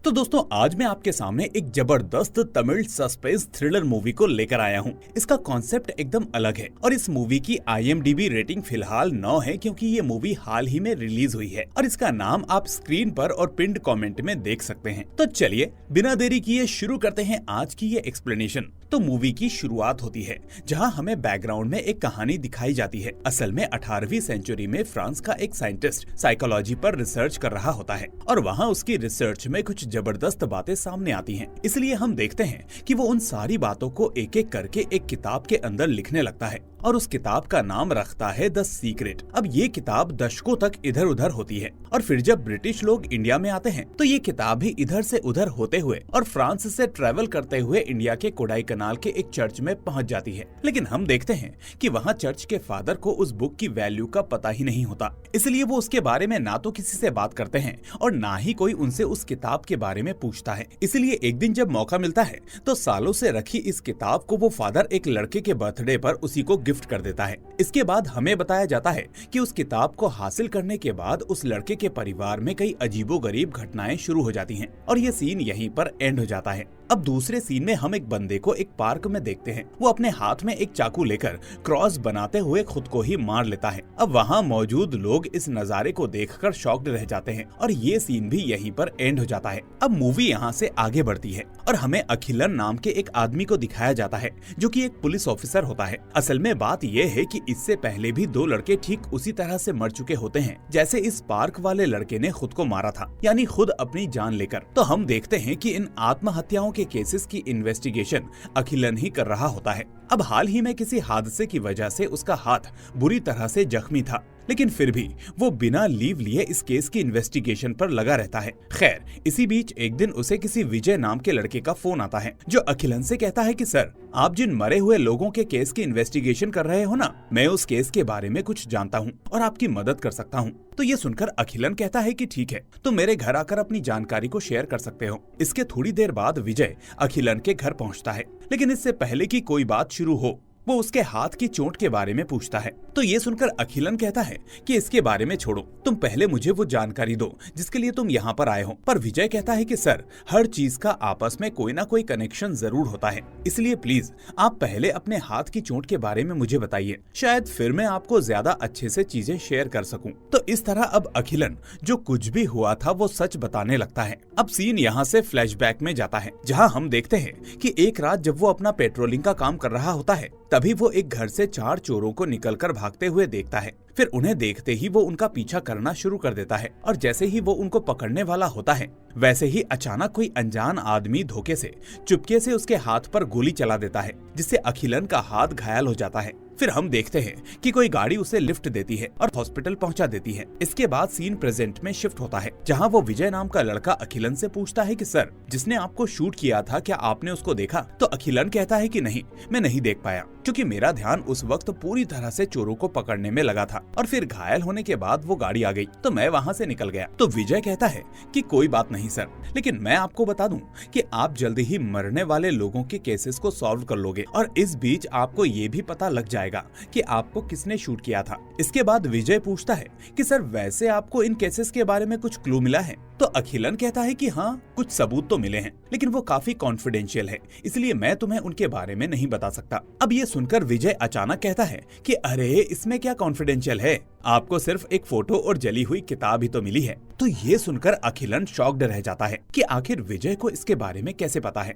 तो दोस्तों आज मैं आपके सामने एक जबरदस्त तमिल सस्पेंस थ्रिलर मूवी को लेकर आया हूँ। इसका कॉन्सेप्ट एकदम अलग है और इस मूवी की IMDb रेटिंग फिलहाल 9 है क्योंकि ये मूवी हाल ही में रिलीज हुई है और इसका नाम आप स्क्रीन पर और पिंड कमेंट में देख सकते हैं। तो चलिए बिना देरी किए शुरू करते हैं आज की ये एक्सप्लेनेशन। तो मूवी की शुरुआत होती है जहां हमें बैकग्राउंड में एक कहानी दिखाई जाती है। असल में 18वीं सेंचुरी में फ्रांस का एक साइंटिस्ट साइकोलॉजी पर रिसर्च कर रहा होता है और वहां उसकी रिसर्च में कुछ जबरदस्त बातें सामने आती हैं। इसलिए हम देखते हैं कि वो उन सारी बातों को एक एक करके एक किताब के अंदर लिखने लगता है और उस किताब का नाम रखता है द सीक्रेट। अब ये किताब दशकों तक इधर उधर होती है और फिर जब ब्रिटिश लोग इंडिया में आते हैं तो ये किताब भी इधर से उधर होते हुए और फ्रांस से ट्रेवल करते हुए इंडिया के कोडाई कनाल के एक चर्च में पहुंच जाती है। लेकिन हम देखते हैं कि वहाँ चर्च के फादर को उस बुक की वैल्यू का पता ही नहीं होता, इसलिए वो उसके बारे में ना तो किसी से बात करते हैं और ना ही कोई उनसे उस किताब के बारे में पूछता है। इसलिए एक दिन जब मौका मिलता है तो सालों से रखी इस किताब को वो फादर एक लड़के के बर्थडे पर उसी को गिफ्ट कर देता है। इसके बाद हमें बताया जाता है कि उस किताब को हासिल करने के बाद उस लड़के के परिवार में कई अजीबोगरीब घटनाएं शुरू हो जाती हैं और ये सीन यहीं पर एंड हो जाता है। अब दूसरे सीन में हम एक बंदे को एक पार्क में देखते हैं। वो अपने हाथ में एक चाकू लेकर क्रॉस बनाते हुए खुद को ही मार लेता है। अब वहाँ मौजूद लोग इस नजारे को देखकर शॉक्ड रह जाते हैं और ये सीन भी यहीं पर एंड हो जाता है। अब मूवी यहाँ से आगे बढ़ती है और हमें अखिलन नाम के एक आदमी को दिखाया जाता है जो कि एक पुलिस ऑफिसर होता है। असल में बात ये है कि इससे पहले भी 2 लड़के ठीक उसी तरह से मर चुके होते हैं जैसे इस पार्क वाले लड़के ने खुद को मारा था, यानी खुद अपनी जान लेकर। तो हम देखते हैं कि इन आत्महत्याओं के केसेस की इन्वेस्टिगेशन अखिलन ही कर रहा होता है। अब हाल ही में किसी हादसे की वजह से उसका हाथ बुरी तरह से जख्मी था, लेकिन फिर भी वो बिना लीव लिए इस केस की इन्वेस्टिगेशन पर लगा रहता है। खैर इसी बीच एक दिन उसे किसी विजय नाम के लड़के का फोन आता है जो अखिलन से कहता है कि सर, आप जिन मरे हुए लोगों के केस की इन्वेस्टिगेशन कर रहे हो ना, मैं उस केस के बारे में कुछ जानता हूँ और आपकी मदद कर सकता हूँ। तो ये सुनकर अखिलन कहता है कि ठीक है, तो मेरे घर आकर अपनी जानकारी को शेयर कर सकते हो। इसके थोड़ी देर बाद विजय अखिलन के घर पहुँचता है, लेकिन इससे पहले कि कोई बात शुरू हो वो उसके हाथ की चोट के बारे में पूछता है। तो ये सुनकर अखिलन कहता है कि इसके बारे में छोड़ो, तुम पहले मुझे वो जानकारी दो जिसके लिए तुम यहाँ पर आए हो। पर विजय कहता है कि सर, हर चीज का आपस में कोई ना कोई कनेक्शन जरूर होता है, इसलिए प्लीज आप पहले अपने हाथ की चोट के बारे में मुझे बताइए, शायद फिर मैं आपको ज्यादा अच्छे से चीजें शेयर कर सकूं। तो इस तरह अब अखिलन जो कुछ भी हुआ था वो सच बताने लगता है। अब सीन यहाँ से फ्लैशबैक में जाता है जहाँ हम देखते हैं कि एक रात जब वो अपना पेट्रोलिंग का काम कर रहा होता है तभी वो एक घर से 4 चोरों को निकलकर भागते हुए देखता है। फिर उन्हें देखते ही वो उनका पीछा करना शुरू कर देता है और जैसे ही वो उनको पकड़ने वाला होता है वैसे ही अचानक कोई अनजान आदमी धोखे से चुपके से उसके हाथ पर गोली चला देता है जिससे अखिलन का हाथ घायल हो जाता है। फिर हम देखते हैं कि कोई गाड़ी उसे लिफ्ट देती है और हॉस्पिटल पहुंचा देती है। इसके बाद सीन प्रेजेंट में शिफ्ट होता है जहां वो विजय नाम का लड़का अखिलन से पूछता है कि सर, जिसने आपको शूट किया था क्या आपने उसको देखा? तो अखिलन कहता है कि नहीं, मैं नहीं देख पाया क्योंकि मेरा ध्यान उस वक्त पूरी तरह से चोरों को पकड़ने में लगा था और फिर घायल होने के बाद वो गाड़ी आ गई तो मैं वहाँ से निकल गया। तो विजय कहता है कि कोई बात नहीं सर, लेकिन मैं आपको बता दूं कि आप जल्दी ही मरने वाले लोगों के केसेस को सॉल्व कर लोगे और इस बीच आपको ये भी पता लग जाएगा कि आपको किसने शूट किया था। इसके बाद विजय पूछता है कि सर, वैसे आपको इन केसेस के बारे में कुछ क्लू मिला है? तो अखिलन कहता है कि हाँ, कुछ सबूत तो मिले हैं लेकिन वो काफी कॉन्फिडेंशियल है, इसलिए मैं तुम्हें उनके बारे में नहीं बता सकता। अब ये सुनकर विजय अचानक कहता है कि अरे इसमें क्या कॉन्फिडेंशियल है, आपको सिर्फ एक फोटो और जली हुई किताब ही तो मिली है। तो ये सुनकर अखिलन शॉक्ड रह जाता है कि आखिर विजय को इसके बारे में कैसे पता है।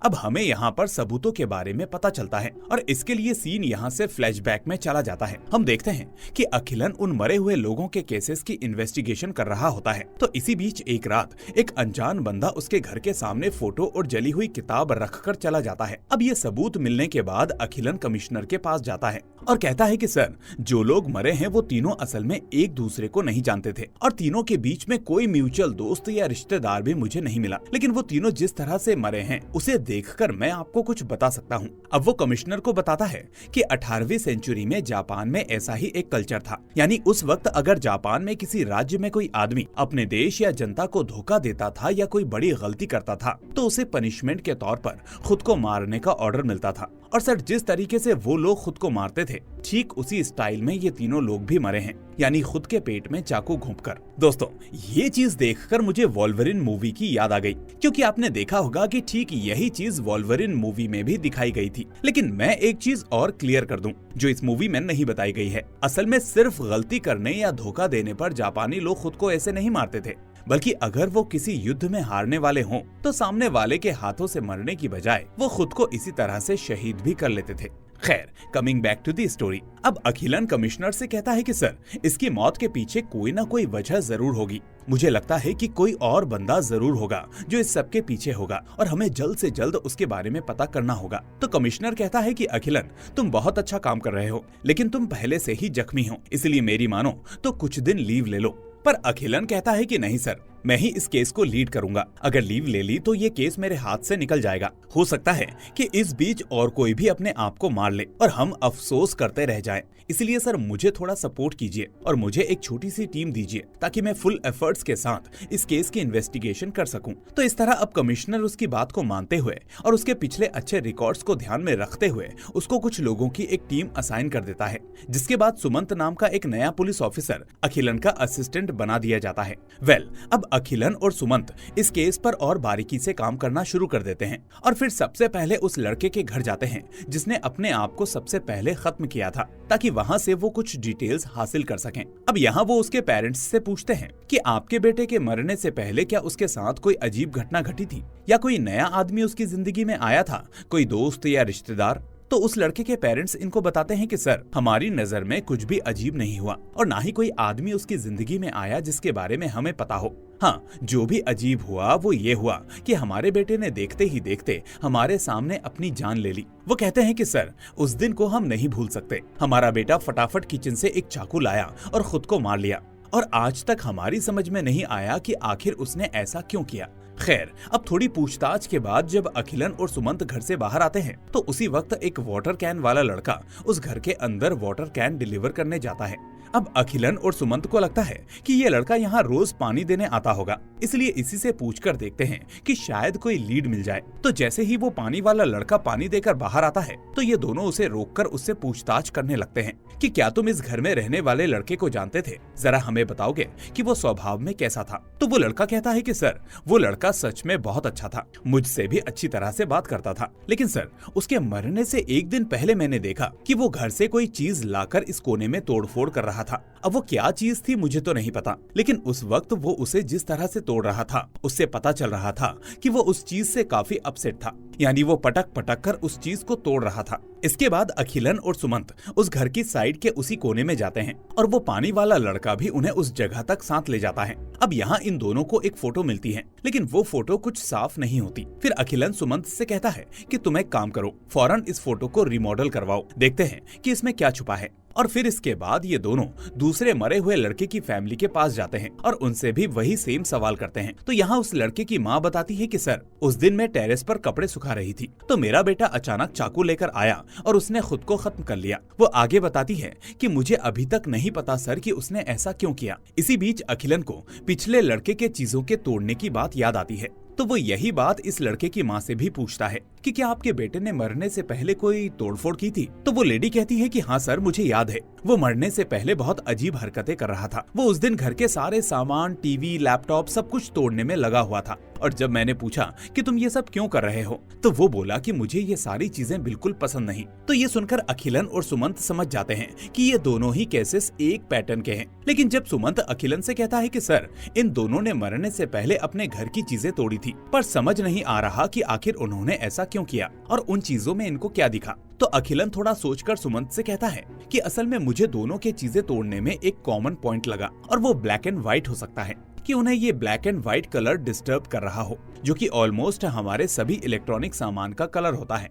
अब हमें यहाँ पर सबूतों के बारे में पता चलता है और इसके लिए सीन यहाँ से फ्लैशबैक में चला जाता है। हम देखते हैं कि अखिलन उन मरे हुए लोगों के केसेस की इन्वेस्टिगेशन कर रहा होता है। तो इसी बीच एक रात एक अनजान बंदा उसके घर के सामने फोटो और जली हुई किताब रखकर चला जाता है। अब ये सबूत मिलने के बाद अखिलन कमिश्नर के पास जाता है और कहता है कि सर, जो लोग मरे हैं वो तीनों असल में एक दूसरे को नहीं जानते थे और तीनों के बीच में कोई म्यूचुअल दोस्त या रिश्तेदार भी मुझे नहीं मिला, लेकिन वो तीनों जिस तरह से मरे हैं उसे देखकर मैं आपको कुछ बता सकता हूँ। अब वो कमिश्नर को बताता है कि 18वीं सेंचुरी में जापान में ऐसा ही एक कल्चर था, यानी उस वक्त अगर जापान में किसी राज्य में कोई आदमी अपने देश या जनता को धोखा देता था या कोई बड़ी गलती करता था तो उसे पनिशमेंट के तौर पर खुद को मारने का ऑर्डर मिलता था। और सर, जिस तरीके से वो लोग खुद को मारते थे ठीक उसी स्टाइल में ये तीनों लोग भी मरे हैं, यानी खुद के पेट में चाकू घोंपकर। दोस्तों, ये चीज देखकर मुझे वॉल्वरिन मूवी की याद आ गई, क्योंकि आपने देखा होगा कि ठीक यही चीज वॉल्वरिन मूवी में भी दिखाई गई थी। लेकिन मैं एक चीज और क्लियर कर दूं, जो इस मूवी में नहीं बताई गई है। असल में सिर्फ गलती करने या धोखा देने पर जापानी लोग खुद को ऐसे नहीं मारते थे, बल्कि अगर वो किसी युद्ध में हारने वाले हों तो सामने वाले के हाथों से मरने की बजाय वो खुद को इसी तरह से शहीद भी कर लेते थे। खैर, coming back to the story. अब अखिलन कमिश्नर से कहता है कि सर, इसकी मौत के पीछे कोई ना कोई वजह जरूर होगी। मुझे लगता है कि कोई और बंदा जरूर होगा जो इस सब के पीछे होगा, और हमें जल्द से जल्द उसके बारे में पता करना होगा। तो कमिश्नर कहता है कि अखिलन, तुम बहुत अच्छा काम कर रहे हो, लेकिन तुम पहले से ही जख्मी हो, इसलिए मेरी मानो तो कुछ दिन लीव ले लो। पर अखिलन कहता है कि नहीं सर, मैं ही इस केस को लीड करूंगा। अगर लीव ले ली तो ये केस मेरे हाथ से निकल जाएगा। हो सकता है कि इस बीच और कोई भी अपने आप को मार ले और हम अफसोस करते रह जाएं। इसलिए सर, मुझे थोड़ा सपोर्ट कीजिए और मुझे एक छोटी सी टीम दीजिए, ताकि मैं फुल एफर्ट्स के साथ इस केस की इन्वेस्टिगेशन कर सकूं। तो इस तरह अब कमिश्नर उसकी बात को मानते हुए और उसके पिछले अच्छे रिकॉर्ड्स को ध्यान में रखते हुए उसको कुछ लोगों की एक टीम असाइन कर देता है, जिसके बाद सुमंत नाम का एक नया पुलिस ऑफिसर अखिलन का असिस्टेंट बना दिया जाता है। अब अखिलन और सुमंत इस केस पर और बारीकी से काम करना शुरू कर देते हैं, और फिर सबसे पहले उस लड़के के घर जाते हैं जिसने अपने आप को सबसे पहले खत्म किया था, ताकि वहां से वो कुछ डिटेल्स हासिल कर सकें। अब यहाँ वो उसके पेरेंट्स से पूछते हैं कि आपके बेटे के मरने से पहले क्या उसके साथ कोई अजीब घटना घटी थी, या कोई नया आदमी उसकी जिंदगी में आया था, कोई दोस्त या रिश्तेदार। तो उस लड़के के पेरेंट्स इनको बताते हैं कि सर, हमारी नजर में कुछ भी अजीब नहीं हुआ, और ना ही कोई आदमी उसकी जिंदगी में आया जिसके बारे में हमें पता हो। हाँ, जो भी अजीब हुआ वो ये हुआ कि हमारे बेटे ने देखते ही देखते हमारे सामने अपनी जान ले ली। वो कहते हैं कि सर, उस दिन को हम नहीं भूल सकते। हमारा बेटा फटाफट किचन से एक चाकू लाया और खुद को मार लिया, और आज तक हमारी समझ में नहीं आया कि आखिर उसने ऐसा क्यों किया। खैर, अब थोड़ी पूछताछ के बाद जब अखिलन और सुमंत घर से बाहर आते हैं तो उसी वक्त एक वाटर कैन वाला लड़का उस घर के अंदर वाटर कैन डिलीवर करने जाता है। अब अखिलन और सुमंत को लगता है कि ये लड़का यहाँ रोज पानी देने आता होगा, इसलिए इसी से पूछकर देखते हैं कि शायद कोई लीड मिल जाए। तो जैसे ही वो पानी वाला लड़का पानी देकर बाहर आता है तो ये दोनों उसे रोककर उससे पूछताछ करने लगते हैं कि क्या तुम इस घर में रहने वाले लड़के को जानते थे, जरा हमें बताओगे कि वो स्वभाव में कैसा था। तो वो लड़का कहता है कि सर, वो लड़का सच में बहुत अच्छा था, मुझसे भी अच्छी तरह से बात करता था, लेकिन सर, उसके मरने से एक दिन पहले मैंने देखा कि वो घर से कोई चीज लाकर इस कोने में तोड़फोड़ कर रहा था। अब वो क्या चीज थी मुझे तो नहीं पता, लेकिन उस वक्त वो उसे जिस तरह से तोड़ रहा था उससे पता चल रहा था कि वो उस चीज से काफी अपसेट था, यानी वो पटक पटक कर उस चीज को तोड़ रहा था। इसके बाद अखिलन और सुमंत उस घर की साइड के उसी कोने में जाते हैं और वो पानी वाला लड़का भी उन्हें उस जगह तक साथ ले जाता है। अब यहाँ इन दोनों को एक फोटो मिलती है, लेकिन वो फोटो कुछ साफ नहीं होती। फिर अखिलन सुमंत से कहता है कि तुम एक काम करो, फौरन इस फोटो को रिमॉडल करवाओ, देखते हैं कि इसमें क्या छुपा है। और फिर इसके बाद ये दोनों दूसरे मरे हुए लड़के की फैमिली के पास जाते हैं और उनसे भी वही सेम सवाल करते हैं। तो यहाँ उस लड़के की माँ बताती है कि सर, उस दिन मैं टेरेस पर कपड़े सुखा रही थी तो मेरा बेटा अचानक चाकू लेकर आया और उसने खुद को खत्म कर लिया। वो आगे बताती है कि मुझे अभी तक नहीं पता सर कि उसने ऐसा क्यों किया। इसी बीच अखिलन को पिछले लड़के के चीजों के तोड़ने की बात याद आती है, तो वो यही बात इस लड़के की माँ से भी पूछता है कि क्या आपके बेटे ने मरने से पहले कोई तोड़फोड़ की थी। तो वो लेडी कहती है कि हाँ सर, मुझे याद है, वो मरने से पहले बहुत अजीब हरकतें कर रहा था। वो उस दिन घर के सारे सामान, टीवी, लैपटॉप सब कुछ तोड़ने में लगा हुआ था, और जब मैंने पूछा कि तुम ये सब क्यों कर रहे हो तो वो बोला कि मुझे ये सारी चीजें बिल्कुल पसंद नहीं। तो ये सुनकर अखिलन और सुमंत समझ जाते हैं कि ये दोनों ही केसेस एक पैटर्न के हैं। लेकिन जब सुमंत अखिलन से कहता है कि सर, इन दोनों ने मरने से पहले अपने घर की चीजें तोड़ी थी, पर समझ नहीं आ रहा कि आखिर उन्होंने ऐसा क्यों किया और उन चीजों में इनको क्या दिखा। तो अखिलन थोड़ा सोचकर सुमंत से कहता है कि असल में मुझे दोनों के चीजें तोड़ने में एक कॉमन पॉइंट लगा, और वो ब्लैक एंड व्हाइट हो सकता है कि उन्हें ये black and white colour disturb कर रहा हो, जो कि ऑलमोस्ट हमारे सभी इलेक्ट्रॉनिक सामान का कलर होता है।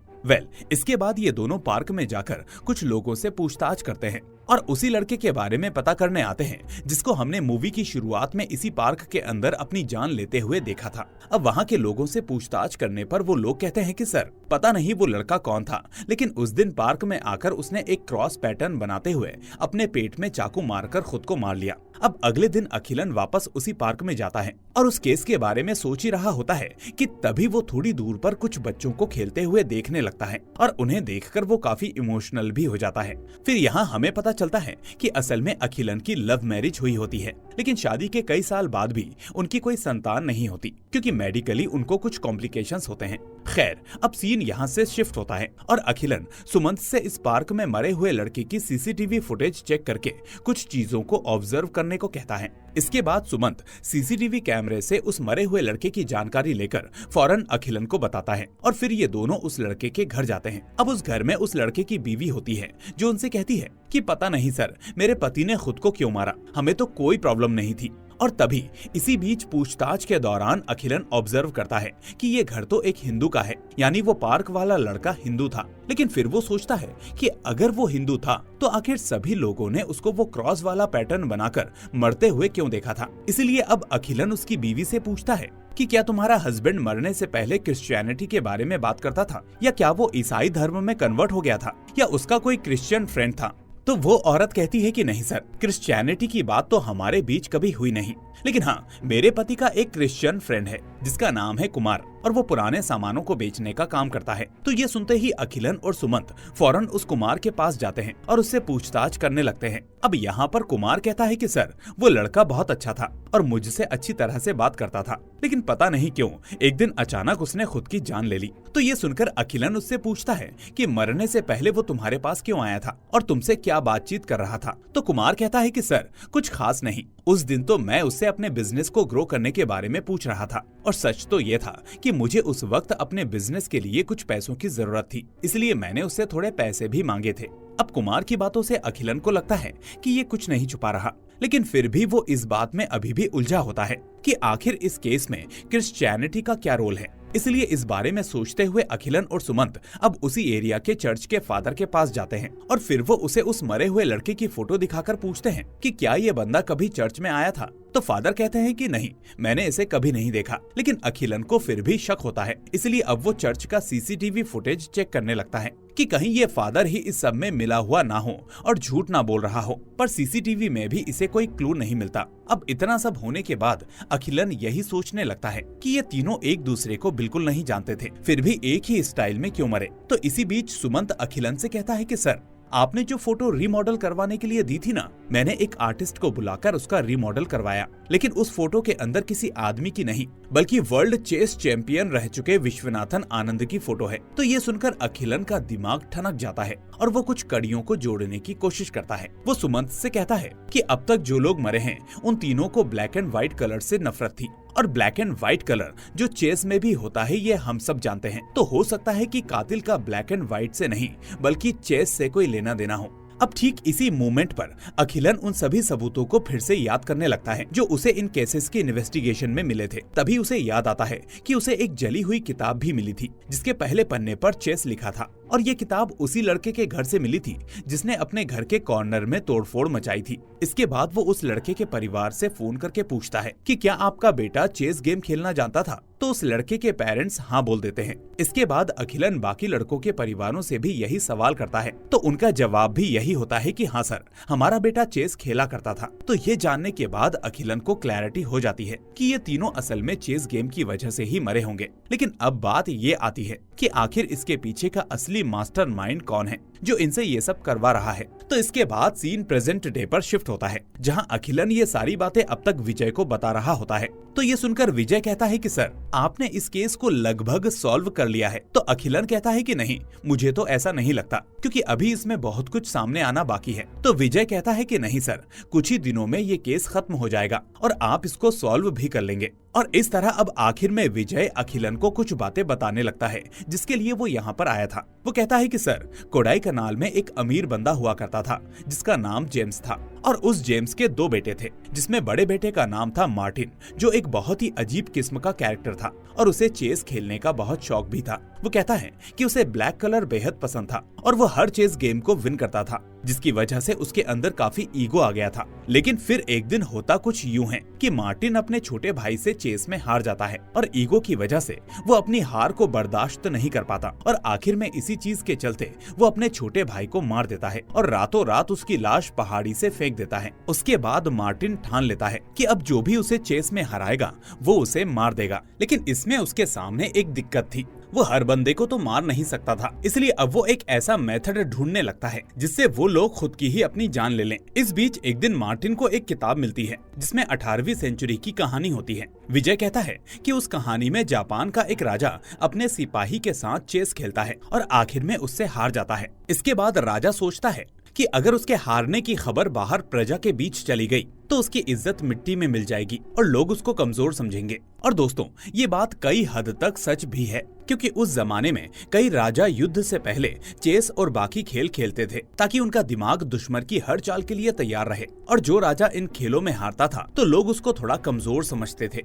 इसके बाद ये दोनों पार्क में जाकर कुछ लोगों से पूछताछ करते हैं और उसी लड़के के बारे में पता करने आते हैं जिसको हमने मूवी की शुरुआत में इसी पार्क के अंदर अपनी जान लेते हुए देखा था। अब वहाँ के लोगों से पूछताछ करने पर वो लोग कहते हैं कि सर, पता नहीं वो लड़का कौन था, लेकिन उस दिन पार्क में आकर उसने एक क्रॉस पैटर्न बनाते हुए अपने पेट में चाकू मारकर खुद को मार लिया। अब अगले दिन अखिलन वापस उसी पार्क में जाता है और उस केस के बारे में सोच ही रहा होता है कि तभी वो थोड़ी दूर पर कुछ बच्चों को खेलते हुए देखने लगता है और उन्हें देखकर वो काफी इमोशनल भी हो जाता है। फिर यहाँ हमें पता चलता है कि असल में अखिलन की लव मैरिज हुई होती है, लेकिन शादी के कई साल बाद भी उनकी कोई संतान नहीं होती क्योंकि मेडिकली उनको कुछ कॉम्प्लिकेशंस होते हैं। खैर, अब सीन यहाँ से शिफ्ट होता है और अखिलन सुमंत से इस पार्क में मरे हुए लड़के की सीसीटीवी फुटेज चेक करके कुछ चीजों को ऑब्जर्व करने को कहता है। इसके बाद सुमंत सीसीटीवी कैमरे से उस मरे हुए लड़के की जानकारी लेकर फौरन अखिलन को बताता है और फिर ये दोनों उस लड़के के घर जाते हैं। अब उस घर में उस लड़के की बीवी होती है जो उनसे कहती है कि पता नहीं सर, मेरे पति ने खुद को क्यों मारा, हमें तो कोई प्रॉब्लम नहीं थी। और तभी इसी बीच पूछताछ के दौरान अखिलन ऑब्जर्व करता है कि ये घर तो एक हिंदू का है, यानी वो पार्क वाला लड़का हिंदू था। लेकिन फिर वो सोचता है कि अगर वो हिंदू था तो आखिर सभी लोगों ने उसको वो क्रॉस वाला पैटर्न बनाकर मरते हुए क्यों देखा था। इसलिए अब अखिलन उसकी बीवी से पूछता है कि क्या तुम्हारा हस्बैंड मरने से पहले क्रिश्चियनिटी के बारे में बात करता था, या क्या वो ईसाई धर्म में कन्वर्ट हो गया था, या उसका कोई क्रिश्चियन फ्रेंड था। तो वो औरत कहती है कि नहीं सर, क्रिश्चियनिटी की बात तो हमारे बीच कभी हुई नहीं, लेकिन हाँ, मेरे पति का एक क्रिश्चियन फ्रेंड है जिसका नाम है कुमार और वो पुराने सामानों को बेचने का काम करता है। तो ये सुनते ही अखिलन और सुमंत फौरन उस कुमार के पास जाते हैं और उससे पूछताछ करने लगते हैं। अब यहाँ पर कुमार कहता है कि सर, वो लड़का बहुत अच्छा था और मुझसे अच्छी तरह से बात करता था, लेकिन पता नहीं क्यों एक दिन अचानक उसने खुद की जान ले ली। तो ये सुनकर अखिलन उससे पूछता है कि मरने से पहले वो तुम्हारे पास क्यों आया था और तुमसे क्या बातचीत कर रहा था। तो कुमार कहता है कि सर, कुछ खास नहीं, उस दिन तो मैं उससे अपने बिजनेस को ग्रो करने के बारे में पूछ रहा था और सच तो ये था कि मुझे उस वक्त अपने बिजनेस के लिए कुछ पैसों की जरूरत थी, इसलिए मैंने उससे थोड़े पैसे भी मांगे थे। अब कुमार की बातों से अखिलन को लगता है कि ये कुछ नहीं छुपा रहा, लेकिन फिर भी वो इस बात में अभी भी उलझा होता है कि आखिर इस केस में क्रिश्चियनिटी का क्या रोल है। इसलिए इस बारे में सोचते हुए अखिलन और सुमंत अब उसी एरिया के चर्च के फादर के पास जाते हैं और फिर वो उसे उस मरे हुए लड़के की फोटो दिखाकर पूछते हैं कि क्या ये बंदा कभी चर्च में आया था। तो फादर कहते हैं कि नहीं, मैंने इसे कभी नहीं देखा। लेकिन अखिलन को फिर भी शक होता है, इसलिए अब वो चर्च का सीसीटीवी फुटेज चेक करने लगता है कि कहीं ये फादर ही इस सब में मिला हुआ ना हो और झूठ ना बोल रहा हो। पर सीसीटीवी में भी इसे कोई क्लू नहीं मिलता। अब इतना सब होने के बाद अखिलन यही सोचने लगता है कि ये तीनों एक दूसरे को बिल्कुल नहीं जानते थे, फिर भी एक ही स्टाइल में क्यों मरे। तो इसी बीच सुमंत अखिलन से कहता है कि सर, आपने जो फोटो रीमॉडल करवाने के लिए दी थी ना, मैंने एक आर्टिस्ट को बुलाकर उसका रीमॉडल करवाया, लेकिन उस फोटो के अंदर किसी आदमी की नहीं बल्कि वर्ल्ड चेस चैंपियन रह चुके विश्वनाथन आनंद की फोटो है। तो ये सुनकर अखिलन का दिमाग ठनक जाता है और वो कुछ कड़ियों को जोड़ने की कोशिश करता है। वो सुमंत से कहता है कि अब तक जो लोग मरे हैं उन तीनों को ब्लैक एंड व्हाइट कलर से नफरत थी, और ब्लैक एंड व्हाइट कलर जो चेस में भी होता है ये हम सब जानते हैं। तो हो सकता है कि कातिल का ब्लैक एंड व्हाइट से नहीं बल्कि चेस से कोई लेना देना हो। अब ठीक इसी मोमेंट पर अखिलन उन सभी सबूतों को फिर से याद करने लगता है जो उसे इन केसेस की इन्वेस्टिगेशन में मिले थे। तभी उसे याद आता है कि उसे एक जली हुई किताब भी मिली थी जिसके पहले पन्ने पर चेस लिखा था, और ये किताब उसी लड़के के घर से मिली थी जिसने अपने घर के कॉर्नर में तोड़फोड़ मचाई थी। इसके बाद वो उस लड़के के परिवार से फोन करके पूछता है कि क्या आपका बेटा चेस गेम खेलना जानता था। तो उस लड़के के पेरेंट्स हाँ बोल देते हैं। इसके बाद अखिलन बाकी लड़कों के परिवारों से भी यही सवाल करता है, तो उनका जवाब भी यही होता है कि हाँ सर, हमारा बेटा चेस खेला करता था। तो ये जानने के बाद अखिलन को क्लैरिटी हो जाती है कि ये तीनों असल में चेस गेम की वजह से ही मरे होंगे। लेकिन अब बात ये आती है कि आखिर इसके पीछे का असली मास्टरमाइंड कौन है जो इनसे ये सब करवा रहा है। तो इसके बाद सीन प्रेजेंट डे पर शिफ्ट होता है जहां अखिलन ये सारी बातें अब तक विजय को बता रहा होता है। तो ये सुनकर विजय कहता है कि सर, आपने इस केस को लगभग सॉल्व कर लिया है। तो अखिलन कहता है कि नहीं, मुझे तो ऐसा नहीं लगता क्योंकि अभी इसमें बहुत कुछ सामने आना बाकी है। तो विजय कहता है कि नहीं सर, कुछ ही दिनों में ये केस खत्म हो जाएगा और आप इसको सॉल्व भी कर लेंगे। और इस तरह अब आखिर में विजय अखिलन को कुछ बातें बताने लगता है जिसके लिए वो यहाँ पर आया था। वो कहता है कि सर, कोडाई कनाल में एक अमीर बंदा हुआ करता था जिसका नाम जेम्स था, और उस जेम्स के 2 बेटे थे जिसमें बड़े बेटे का नाम था मार्टिन, जो एक बहुत ही अजीब किस्म का कैरेक्टर था और उसे चेस खेलने का बहुत शौक भी था। वो कहता है कि उसे ब्लैक कलर बेहद पसंद था और वो हर चेस गेम को विन करता था, जिसकी वजह से उसके अंदर काफी ईगो आ गया था। लेकिन फिर एक दिन होता कुछ यूं है कि मार्टिन अपने छोटे भाई से चेस में हार जाता है और ईगो की वजह से वो अपनी हार को बर्दाश्त नहीं कर पाता और आखिर में इसी चीज के चलते वो अपने छोटे भाई को मार देता है और रातों रात उसकी लाश पहाड़ी से फेंक देता है। उसके बाद मार्टिन ठान लेता है कि अब जो भी उसे चेस में हराएगा वो उसे मार देगा। लेकिन इसमें उसके सामने एक दिक्कत थी। वो हर बंदे को तो मार नहीं सकता था, इसलिए अब वो एक ऐसा मेथड ढूंढने लगता है जिससे वो लोग खुद की ही अपनी जान ले लें। इस बीच एक दिन मार्टिन को एक किताब मिलती है जिसमें 18वीं सेंचुरी की कहानी होती है। विजय कहता है कि उस कहानी में जापान का एक राजा अपने सिपाही के साथ चेस खेलता है और आखिर में उससे हार जाता है। इसके बाद राजा सोचता है कि अगर उसके हारने की खबर बाहर प्रजा के बीच चली गई तो उसकी इज्जत मिट्टी में मिल जाएगी और लोग उसको कमजोर समझेंगे। और दोस्तों, ये बात कई हद तक सच भी है, क्योंकि उस जमाने में कई राजा युद्ध से पहले चेस और बाकी खेल खेलते थे ताकि उनका दिमाग दुश्मन की हर चाल के लिए तैयार रहे। और जो राजा इन खेलों में हारता था तो लोग उसको थोड़ा कमजोर समझते थे।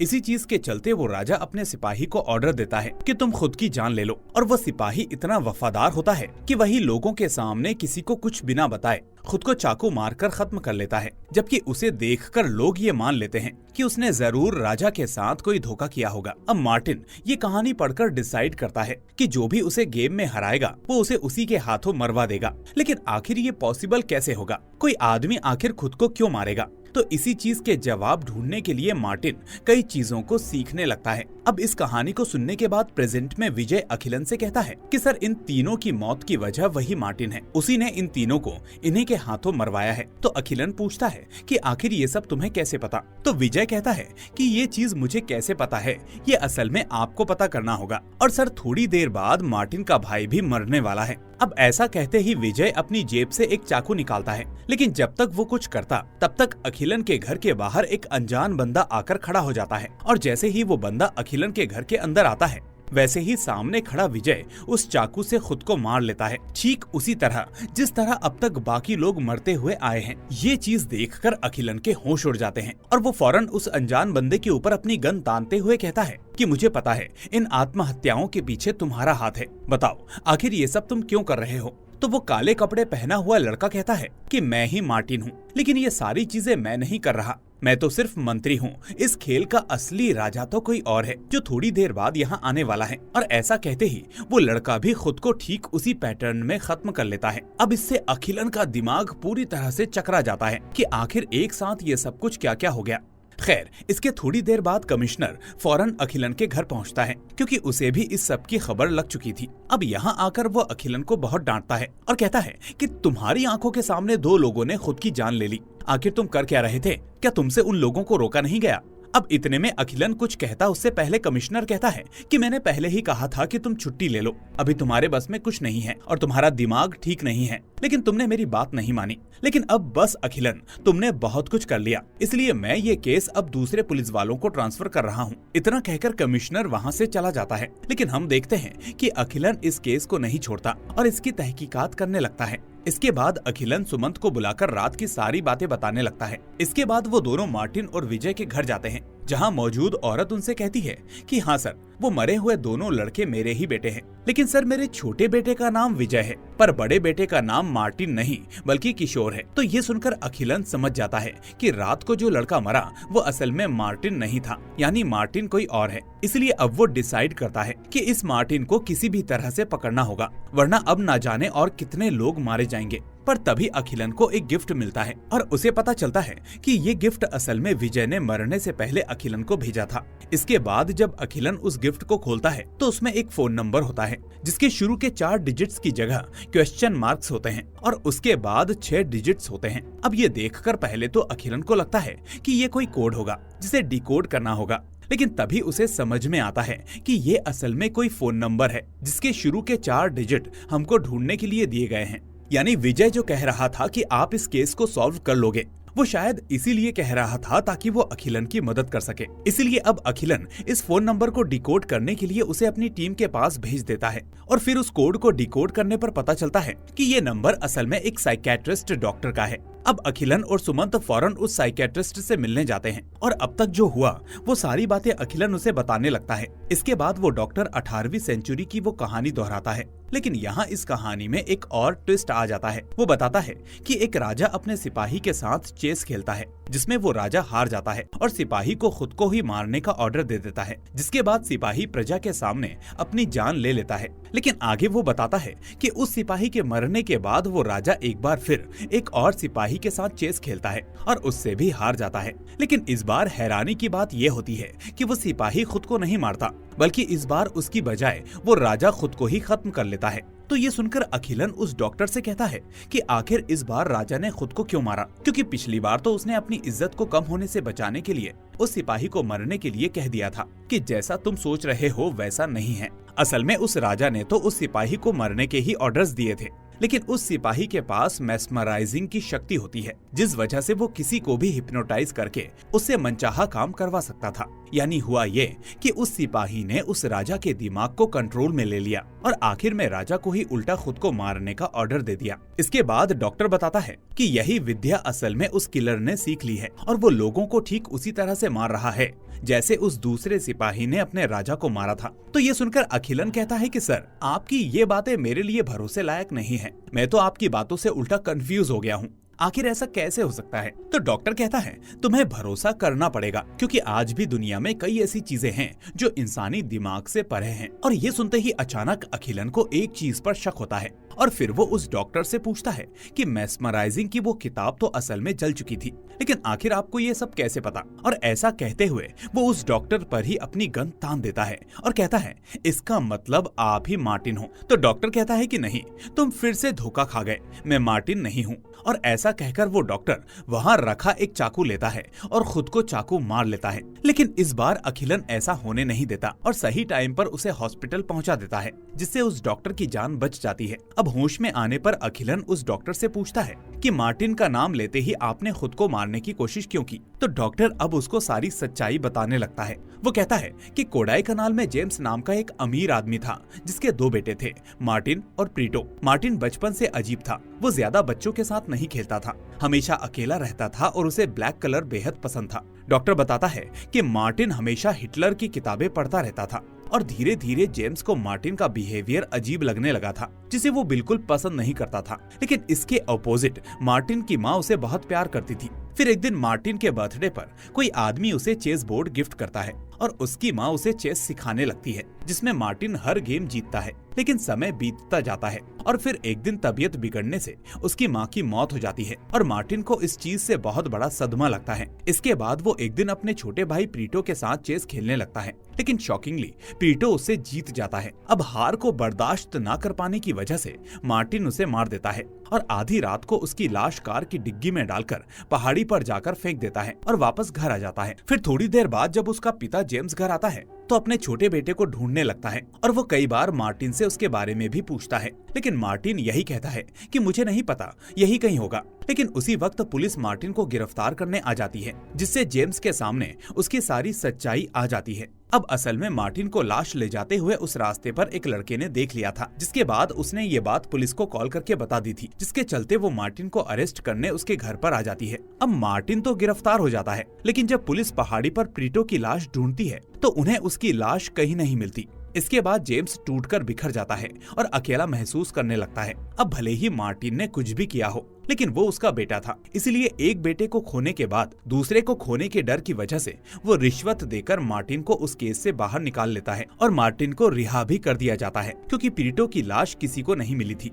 इसी चीज के चलते वो राजा अपने सिपाही को ऑर्डर देता है कि तुम खुद की जान ले लो, और वो सिपाही इतना वफादार होता है कि वही लोगों के सामने किसी को कुछ बिना बताए खुद को चाकू मारकर खत्म कर लेता है, जबकि उसे देखकर लोग ये मान लेते हैं कि उसने जरूर राजा के साथ कोई धोखा किया होगा। अब मार्टिन ये कहानी पढ़कर डिसाइड करता है कि जो भी उसे गेम में हराएगा वो उसे उसी के हाथों मरवा देगा। लेकिन आखिर ये पॉसिबल कैसे होगा? कोई आदमी आखिर खुद को क्यों मारेगा? तो इसी चीज के जवाब ढूंढने के लिए मार्टिन कई चीजों को सीखने लगता है। अब इस कहानी को सुनने के बाद प्रेजेंट में विजय अखिलन से कहता है कि सर, इन तीनों की मौत की वजह वही मार्टिन है, उसी ने इन तीनों को इन्हीं के हाथों मरवाया है। तो अखिलन पूछता है कि आखिर ये सब तुम्हें कैसे पता? तो विजय कहता है कि ये चीज मुझे कैसे पता है, ये असल में आपको पता करना होगा। और सर, थोड़ी देर बाद मार्टिन का भाई भी मरने वाला है। अब ऐसा कहते ही विजय अपनी जेब से एक चाकू निकालता है, लेकिन जब तक वो कुछ करता तब तक अखिलन के घर के बाहर एक अनजान बंदा आकर खड़ा हो जाता है। और जैसे ही वो बंदा अखिलन के घर के अंदर आता है, वैसे ही सामने खड़ा विजय उस चाकू से खुद को मार लेता है, ठीक उसी तरह जिस तरह अब तक बाकी लोग मरते हुए आए हैं। ये चीज देखकर अखिलन के होश उड़ जाते हैं और वो फौरन उस अनजान बंदे के ऊपर अपनी गन तानते हुए कहता है कि मुझे पता है इन आत्महत्याओं के पीछे तुम्हारा हाथ है, बताओ आखिर ये सब तुम क्यों कर रहे हो? तो वो काले कपड़े पहना हुआ लड़का कहता है कि मैं ही मार्टिन हूँ, लेकिन ये सारी चीजें मैं नहीं कर रहा, मैं तो सिर्फ मंत्री हूँ। इस खेल का असली राजा तो कोई और है जो थोड़ी देर बाद यहाँ आने वाला है। और ऐसा कहते ही वो लड़का भी खुद को ठीक उसी पैटर्न में खत्म कर लेता है। अब इससे अखिलन का दिमाग पूरी तरह से चकरा जाता है कि आखिर एक साथ ये सब कुछ क्या क्या हो गया। खैर, इसके थोड़ी देर बाद कमिश्नर फौरन अखिलन के घर पहुंचता है, क्योंकि उसे भी इस सब की खबर लग चुकी थी। अब यहाँ आकर वो अखिलन को बहुत डांटता है और कहता है कि तुम्हारी आंखों के सामने दो लोगों ने खुद की जान ले ली, आखिर तुम कर क्या रहे थे? क्या तुमसे उन लोगों को रोका नहीं गया? अब इतने में अखिलन कुछ कहता उससे पहले कमिश्नर कहता है कि मैंने पहले ही कहा था कि तुम छुट्टी ले लो, अभी तुम्हारे बस में कुछ नहीं है और तुम्हारा दिमाग ठीक नहीं है, लेकिन तुमने मेरी बात नहीं मानी। लेकिन अब बस अखिलन, तुमने बहुत कुछ कर लिया, इसलिए मैं ये केस अब दूसरे पुलिस वालों को ट्रांसफर कर रहा हूँ। इतना कहकर कमिश्नर वहाँ से चला जाता है। लेकिन हम देखते हैं कि अखिलन इस केस को नहीं छोड़ता और इसकी तहकीकात करने लगता है। इसके बाद अखिलन सुमंत को बुलाकर रात की सारी बातें बताने लगता है। इसके बाद वो दोनों मार्टिन और विजय के घर जाते हैं, जहाँ मौजूद औरत उनसे कहती है कि हाँ सर, वो मरे हुए दोनों लड़के मेरे ही बेटे हैं, लेकिन सर मेरे छोटे बेटे का नाम विजय है पर बड़े बेटे का नाम मार्टिन नहीं बल्कि किशोर है। तो ये सुनकर अखिलन समझ जाता है कि रात को जो लड़का मरा वो असल में मार्टिन नहीं था, यानी मार्टिन कोई और है। इसलिए अब वो डिसाइड करता है कि इस मार्टिन को किसी भी तरह से पकड़ना होगा, वरना अब ना जाने और कितने लोग मारे जाएंगे। पर तभी अखिलन को एक गिफ्ट मिलता है और उसे पता चलता है कि ये गिफ्ट असल में विजय ने मरने से पहले अखिलन को भेजा था। इसके बाद जब अखिलन उस गिफ्ट को खोलता है तो उसमें एक फोन नंबर होता है जिसके शुरू के 4 डिजिट्स की जगह क्वेश्चन मार्क्स होते हैं और उसके बाद 6 डिजिट्स होते हैं। अब ये देखकर पहले तो अखिलन को लगता है कि ये कोई कोड होगा जिसे डिकोड करना होगा, लेकिन तभी उसे समझ में आता है कि ये असल में कोई फोन नंबर है जिसके शुरू के 4 डिजिट हमको ढूंढने के लिए दिए गए हैं। यानी विजय जो कह रहा था कि आप इस केस को सॉल्व कर लोगे, वो शायद इसीलिए कह रहा था ताकि वो अखिलन की मदद कर सके। इसीलिए अब अखिलन इस फोन नंबर को डिकोड करने के लिए उसे अपनी टीम के पास भेज देता है और फिर उस कोड को डिकोड करने पर पता चलता है कि ये नंबर असल में एक साइकेट्रिस्ट डॉक्टर का है। अब अखिलन और सुमंत फौरन उस साइकेट्रिस्ट से मिलने जाते हैं और अब तक जो हुआ वो सारी बातें अखिलन उसे बताने लगता है। इसके बाद वो डॉक्टर 18वीं सेंचुरी की वो कहानी दोहराता है, लेकिन यहाँ इस कहानी में एक और ट्विस्ट आ जाता है। वो बताता है कि एक राजा अपने सिपाही के साथ चेस खेलता है, जिसमें वो राजा हार जाता है और सिपाही को खुद को ही मारने का ऑर्डर दे देता है, जिसके बाद सिपाही प्रजा के सामने अपनी जान ले लेता है। लेकिन आगे वो बताता है कि उस सिपाही के मरने के बाद वो राजा एक बार फिर एक और सिपाही के साथ चेस खेलता है और उससे भी हार जाता है। लेकिन इस बार हैरानी की बात ये होती है कि वो सिपाही खुद को नहीं मारता बल्कि इस बार उसकी बजाय वो राजा खुद को ही खत्म कर लेता है। तो ये सुनकर अखिलन उस डॉक्टर से कहता है कि आखिर इस बार राजा ने खुद को क्यों मारा, क्योंकि पिछली बार तो उसने अपनी इज्जत को कम होने से बचाने के लिए उस सिपाही को मरने के लिए कह दिया था कि जैसा तुम सोच रहे हो वैसा नहीं है। असल में उस राजा ने तो उस सिपाही को मरने के ही ऑर्डर्स दिए थे, लेकिन उस सिपाही के पास मेस्मराइजिंग की शक्ति होती है, जिस वजह से वो किसी को भी हिप्नोटाइज करके उससे मनचाहा काम करवा सकता था। यानी हुआ ये कि उस सिपाही ने उस राजा के दिमाग को कंट्रोल में ले लिया और आखिर में राजा को ही उल्टा खुद को मारने का ऑर्डर दे दिया। इसके बाद डॉक्टर बताता है कि यही विद्या असल में उस किलर ने सीख ली है और वो लोगों को ठीक उसी तरह से मार रहा है जैसे उस दूसरे सिपाही ने अपने राजा को मारा था। तो ये सुनकर अखिलन कहता है कि सर, आपकी ये बातें मेरे लिए भरोसे लायक नहीं है। मैं तो आपकी बातों से उल्टा कंफ्यूज हो गया हूँ। आखिर ऐसा कैसे हो सकता है? तो डॉक्टर कहता है तुम्हें भरोसा करना पड़ेगा, क्योंकि आज भी दुनिया में कई ऐसी चीजें हैं जो इंसानी दिमाग से परे हैं। और ये सुनते ही अचानक अखिलन को एक चीज पर शक होता है और फिर वो उस डॉक्टर से पूछता है कि मेस्मराइजिंग की वो किताब तो असल में जल चुकी थी, लेकिन आखिर आपको ये सब कैसे पता? और ऐसा कहते हुए वो उस डॉक्टर पर ही अपनी गन तान देता है और कहता है इसका मतलब आप ही मार्टिन हो। तो डॉक्टर कहता है कि नहीं, तुम फिर से धोखा खा गए, मैं मार्टिन नहीं हूँ। और ऐसा कहकर वो डॉक्टर वहाँ रखा एक चाकू लेता है और खुद को चाकू मार लेता है। लेकिन इस बार अखिलन ऐसा होने नहीं देता और सही टाइम पर उसे हॉस्पिटल पहुँचा देता है, जिससे उस डॉक्टर की जान बच जाती है। अब होश में आने पर अखिलन उस डॉक्टर से पूछता है कि मार्टिन का नाम लेते ही आपने खुद को मारने की कोशिश क्यों की? तो डॉक्टर अब उसको सारी सच्चाई बताने लगता है। वो कहता है कि कोडाई कनाल में जेम्स नाम का एक अमीर आदमी था जिसके 2 बेटे थे, मार्टिन और प्रीटो। मार्टिन बचपन से अजीब था, वो ज्यादा बच्चों के साथ नहीं खेलता था, हमेशा अकेला रहता था और उसे ब्लैक कलर बेहद पसंद था। डॉक्टर बताता है कि मार्टिन हमेशा हिटलर की किताबें पढ़ता रहता था और धीरे धीरे जेम्स को मार्टिन का बिहेवियर अजीब लगने लगा था, जिसे वो बिल्कुल पसंद नहीं करता था। लेकिन इसके अपोजिट मार्टिन की माँ उसे बहुत प्यार करती थी। फिर एक दिन मार्टिन के बर्थडे पर कोई आदमी उसे चेस बोर्ड गिफ्ट करता है और उसकी माँ उसे चेस सिखाने लगती है, जिसमें मार्टिन हर गेम जीतता है। लेकिन समय बीतता जाता है और फिर एक दिन तबीयत बिगड़ने से उसकी माँ की मौत हो जाती है और मार्टिन को इस चीज से बहुत बड़ा सदमा लगता है। इसके बाद वो एक दिन अपने छोटे भाई प्रीटो के साथ चेस खेलने लगता है, लेकिन शॉकिंगली प्रीटो उससे जीत जाता है। अब हार को बर्दाश्त न कर पाने की वजह से मार्टिन उसे मार देता है और आधी रात को उसकी लाश कार की डिग्गी में डालकर पहाड़ी पर जाकर फेंक देता है और वापस घर आ जाता है। फिर थोड़ी देर बाद जब उसका पिता जेम्स घर आता है तो अपने छोटे बेटे को ढूंढने लगता है और वो कई बार मार्टिन से उसके बारे में भी पूछता है, लेकिन मार्टिन यही कहता है कि मुझे नहीं पता, यही कहीं होगा। लेकिन उसी वक्त पुलिस मार्टिन को गिरफ्तार करने आ जाती है, जिससे जेम्स के सामने उसकी सारी सच्चाई आ जाती है। अब असल में मार्टिन को लाश ले जाते हुए उस रास्ते पर एक लड़के ने देख लिया था, जिसके बाद उसने ये बात पुलिस को कॉल करके बता दी थी, जिसके चलते वो मार्टिन को अरेस्ट करने उसके घर पर आ जाती है। अब मार्टिन तो गिरफ्तार हो जाता है, लेकिन जब पुलिस पहाड़ी पर प्रीटो की लाश ढूंढती है तो उन्हें उसकी लाश कहीं नहीं मिलती। इसके बाद जेम्स टूटकर बिखर जाता है और अकेला महसूस करने लगता है। अब भले ही मार्टिन ने कुछ भी किया हो, लेकिन वो उसका बेटा था, इसलिए एक बेटे को खोने के बाद दूसरे को खोने के डर की वजह से वो रिश्वत देकर मार्टिन को उस केस से बाहर निकाल लेता है और मार्टिन को रिहा भी कर दिया जाता है, क्योंकि प्रीटो की लाश किसी को नहीं मिली थी।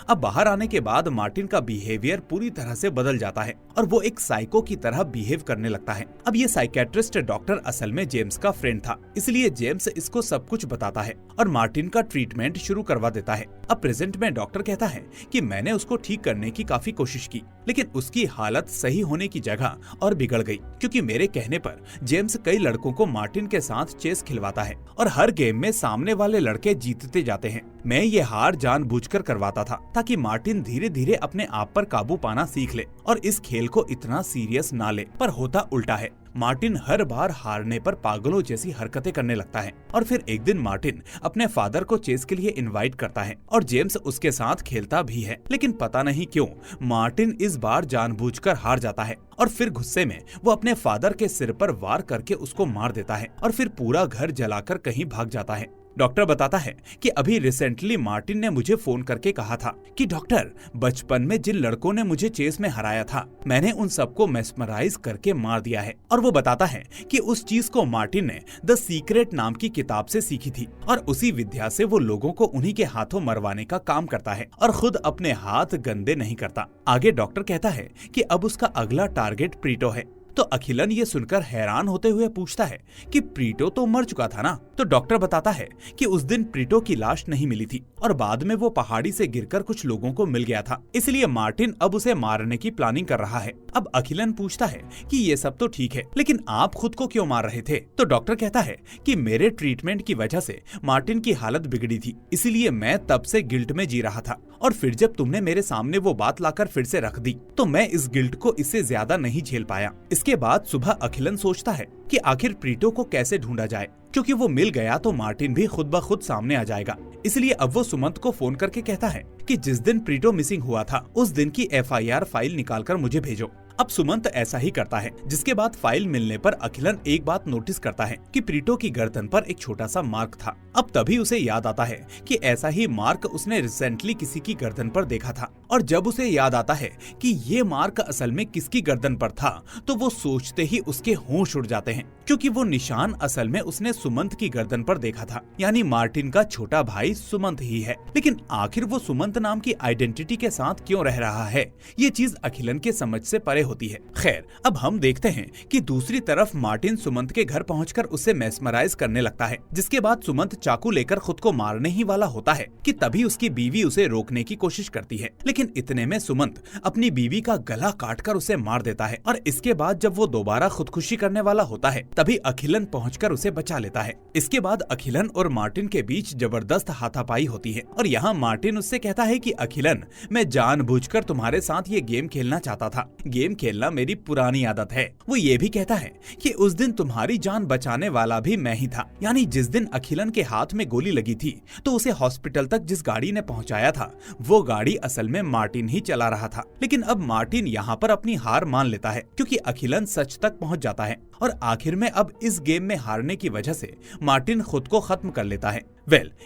अब बाहर आने के बाद मार्टिन का बिहेवियर पूरी तरह से बदल जाता है और वो एक साइको की तरह बिहेव करने लगता है। अब ये साइकेट्रिस्ट डॉक्टर असल में जेम्स का फ्रेंड था, इसलिए जेम्स इसको सब कुछ बताता है और मार्टिन का ट्रीटमेंट शुरू करवा देता है। अब प्रेजेंट में डॉक्टर कहता है कि मैंने उसको ठीक करने की काफी कोशिश की, लेकिन उसकी हालत सही होने की जगह और बिगड़ गई, क्योंकि मेरे कहने पर जेम्स कई लड़कों को मार्टिन के साथ चेस खिलवाता है और हर गेम में सामने वाले लड़के जीतते जाते हैं। मैं ये हार जानबूझकर करवाता था ताकि मार्टिन धीरे धीरे अपने आप पर काबू पाना सीख ले और इस खेल को इतना सीरियस ना ले, पर होता उल्टा है। मार्टिन हर बार हारने पर पागलों जैसी हरकतें करने लगता है और फिर एक दिन मार्टिन अपने फादर को चेस के लिए इनवाइट करता है और जेम्स उसके साथ खेलता भी है, लेकिन पता नहीं क्यों मार्टिन इस बार जानबूझकर हार जाता है और फिर गुस्से में वो अपने फादर के सिर पर वार करके उसको मार देता है और फिर पूरा घर जलाकर कहीं भाग जाता है। डॉक्टर बताता है कि अभी रिसेंटली मार्टिन ने मुझे फोन करके कहा था कि डॉक्टर, बचपन में जिन लड़कों ने मुझे चेस में हराया था मैंने उन सबको मेस्मराइज करके मार दिया है। और वो बताता है कि उस चीज को मार्टिन ने द सीक्रेट नाम की किताब से सीखी थी और उसी विद्या से वो लोगों को उन्हीं के हाथों मरवाने का काम करता है और खुद अपने हाथ गंदे नहीं करता। आगे डॉक्टर कहता है कि अब उसका अगला टारगेट प्रीटो है। तो अखिलन ये सुनकर हैरान होते हुए पूछता है कि प्रीटो तो मर चुका था ना। तो डॉक्टर बताता है कि उस दिन प्रीटो की लाश नहीं मिली थी और बाद में वो पहाड़ी से गिरकर कुछ लोगों को मिल गया था, इसलिए मार्टिन अब उसे मारने की प्लानिंग कर रहा है। अब अखिलन पूछता है कि ये सब तो ठीक है, लेकिन आप खुद को क्यों मार रहे थे? तो डॉक्टर कहता है कि मेरे ट्रीटमेंट की वजह से मार्टिन की हालत बिगड़ी थी, इसीलिए मैं तब से गिल्ट में जी रहा था, और फिर जब तुमने मेरे सामने वो बात लाकर फिर से रख दी तो मैं इस गिल्ट को इससे ज्यादा नहीं झेल पाया। इसके बाद सुबह अखिलन सोचता है कि आखिर प्रीटो को कैसे ढूंढा जाए, क्योंकि वो मिल गया तो मार्टिन भी खुद ब खुद सामने आ जाएगा। इसलिए अब वो सुमंत को फोन करके कहता है कि जिस दिन प्रीटो मिसिंग हुआ था उस दिन की FIR फाइल निकालकर मुझे भेजो। अब सुमंत ऐसा ही करता है, जिसके बाद फाइल मिलने पर अखिलन एक बात नोटिस करता है कि प्रीटो की गर्दन पर एक छोटा सा मार्क था। अब तभी उसे याद आता है कि ऐसा ही मार्क उसने रिसेंटली किसी की गर्दन पर देखा था, और जब उसे याद आता है कि ये मार्क असल में किसकी गर्दन पर था तो वो सोचते ही उसके होश उड़ जाते हैं, क्योंकि वो निशान असल में उसने सुमंत की गर्दन पर देखा था, यानी मार्टिन का छोटा भाई सुमंत ही है। लेकिन आखिर वो सुमंत नाम की आइडेंटिटी के साथ क्यों रह रहा है, ये चीज अखिलन के समझ से परे होती है। खैर, अब हम देखते हैं कि दूसरी तरफ मार्टिन सुमंत के घर पहुंचकर उसे मेस्मराइज करने लगता है, जिसके बाद सुमंत चाकू लेकर खुद को मारने ही वाला होता है कि तभी उसकी बीवी उसे रोकने की कोशिश करती है, लेकिन इतने में सुमंत अपनी बीवी का गला काटकर उसे मार देता है। और इसके बाद जब वो दोबारा खुदकुशी करने वाला होता है तभी अखिलन पहुंचकर उसे बचा लेता है। इसके बाद अखिलन और मार्टिन के बीच जबरदस्त हाथापाई होती है, और यहाँ मार्टिन उससे कहता है कि अखिलन, मैं जानबूझकर तुम्हारे साथ ये गेम खेलना चाहता था, गेम खेलना मेरी पुरानी आदत है। वो ये भी कहता है कि उस दिन तुम्हारी जान बचाने वाला भी मैं ही था, यानी जिस दिन अखिलन के हाथ में गोली लगी थी तो उसे हॉस्पिटल तक जिस गाड़ी ने पहुंचाया था वो गाड़ी असल में मार्टिन ही चला रहा था। लेकिन अब मार्टिन यहाँ पर अपनी हार मान लेता है, क्योंकि अखिलन सच तक पहुंच जाता है, और आखिर में अब इस गेम में हारने की वजह से मार्टिन खुद को खत्म कर लेता है।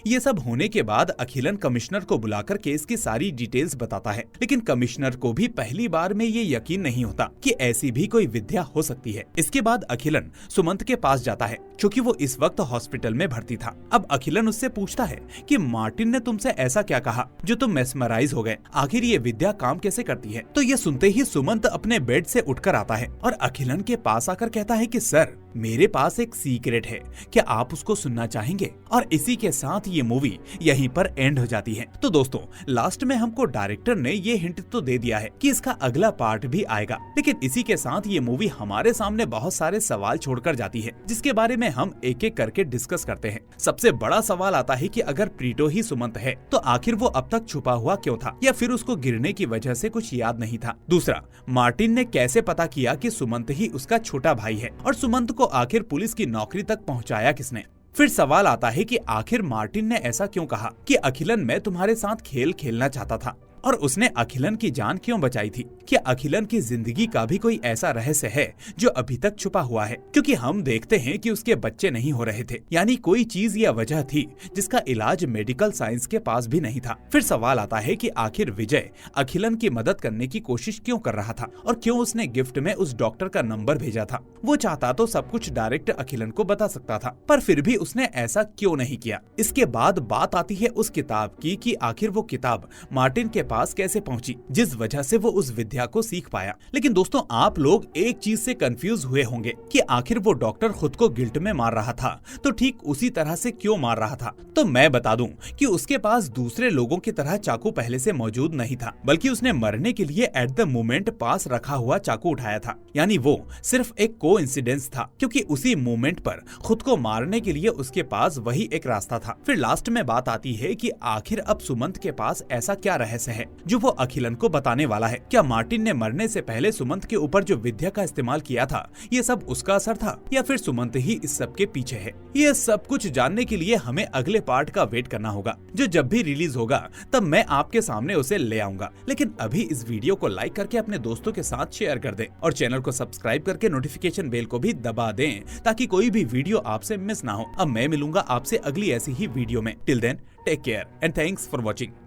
ये सब होने के बाद अखिलन कमिश्नर को बुलाकर केस की सारी डिटेल्स बताता है, लेकिन कमिश्नर को भी पहली बार में ये यकीन नहीं होता कि ऐसी भी कोई विद्या हो सकती है। इसके बाद अखिलन सुमंत के पास जाता है, क्योंकि वो इस वक्त हॉस्पिटल में भर्ती था। अब अखिलन उससे पूछता है कि मार्टिन ने तुमसे ऐसा क्या कहा जो तुम मेस्मराइज हो गए, आखिर ये विद्या काम कैसे करती है? तो ये सुनते ही सुमंत अपने बेड से उठकर आता है और अखिलन के पास आकर कहता है कि सर, मेरे पास एक सीक्रेट है, क्या आप उसको सुनना चाहेंगे? और इसी के साथ ये मूवी यहीं पर एंड हो जाती है। तो दोस्तों, लास्ट में हमको डायरेक्टर ने ये हिंट तो दे दिया है कि इसका अगला पार्ट भी आएगा, लेकिन इसी के साथ ये मूवी हमारे सामने बहुत सारे सवाल छोड़कर जाती है, जिसके बारे में हम एक एक करके डिस्कस करते हैं। सबसे बड़ा सवाल आता है कि अगर प्रीटो ही सुमंत है तो आखिर वो अब तक छुपा हुआ क्यों था, या फिर उसको गिरने की वजह से कुछ याद नहीं था? दूसरा, मार्टिन ने कैसे पता किया कि सुमंत ही उसका छोटा भाई है, और सुमंत को आखिर पुलिस की नौकरी तक पहुंचाया किसने? फिर सवाल आता है कि आखिर मार्टिन ने ऐसा क्यों कहा कि अखिलन, मैं तुम्हारे साथ खेल खेलना चाहता था, और उसने अखिलन की जान क्यों बचाई थी? क्या अखिलन की जिंदगी का भी कोई ऐसा रहस्य है जो अभी तक छुपा हुआ है? क्योंकि हम देखते हैं कि उसके बच्चे नहीं हो रहे थे, यानी कोई चीज या वजह थी जिसका इलाज मेडिकल साइंस के पास भी नहीं था। फिर सवाल आता है कि आखिर विजय अखिलन की मदद करने की कोशिश क्यों कर रहा था, और क्यों उसने गिफ्ट में उस डॉक्टर का नंबर भेजा था? वो चाहता तो सब कुछ डायरेक्ट अखिलन को बता सकता था, पर फिर भी उसने ऐसा क्यों नहीं किया? इसके बाद बात आती है उस किताब की कि आखिर वो किताब मार्टिन के पास कैसे पहुंची, जिस वजह से वो उस विद्या को सीख पाया। लेकिन दोस्तों, आप लोग एक चीज से कंफ्यूज हुए होंगे कि आखिर वो डॉक्टर खुद को गिल्ट में मार रहा था तो ठीक उसी तरह से क्यों मार रहा था? तो मैं बता दूं कि उसके पास दूसरे लोगों की तरह चाकू पहले से मौजूद नहीं था, बल्कि उसने मरने के लिए एट द मोमेंट पास रखा हुआ चाकू उठाया था, यानी वो सिर्फ एक कोइंसिडेंस था, क्योंकि उसी मोमेंट पर खुद को मारने के लिए उसके पास वही एक रास्ता था। फिर लास्ट में बात आती है कि आखिर अब सुमंत के पास ऐसा क्या रहस्य है जो वो अखिलन को बताने वाला है? क्या मार्टिन ने मरने से पहले सुमंत के ऊपर जो विद्या का इस्तेमाल किया था ये सब उसका असर था, या फिर सुमंत ही इस सब के पीछे है? ये सब कुछ जानने के लिए हमें अगले पार्ट का वेट करना होगा, जो जब भी रिलीज होगा तब मैं आपके सामने उसे ले आऊंगा। लेकिन अभी इस वीडियो को लाइक करके अपने दोस्तों के साथ शेयर कर दें, और चैनल को सब्सक्राइब करके नोटिफिकेशन बेल को भी दबा दें, ताकि कोई भी वीडियो आपसे मिस ना हो। अब मैं मिलूंगा आपसे अगली ऐसी ही वीडियो में। Till then, take care and thanks for watching.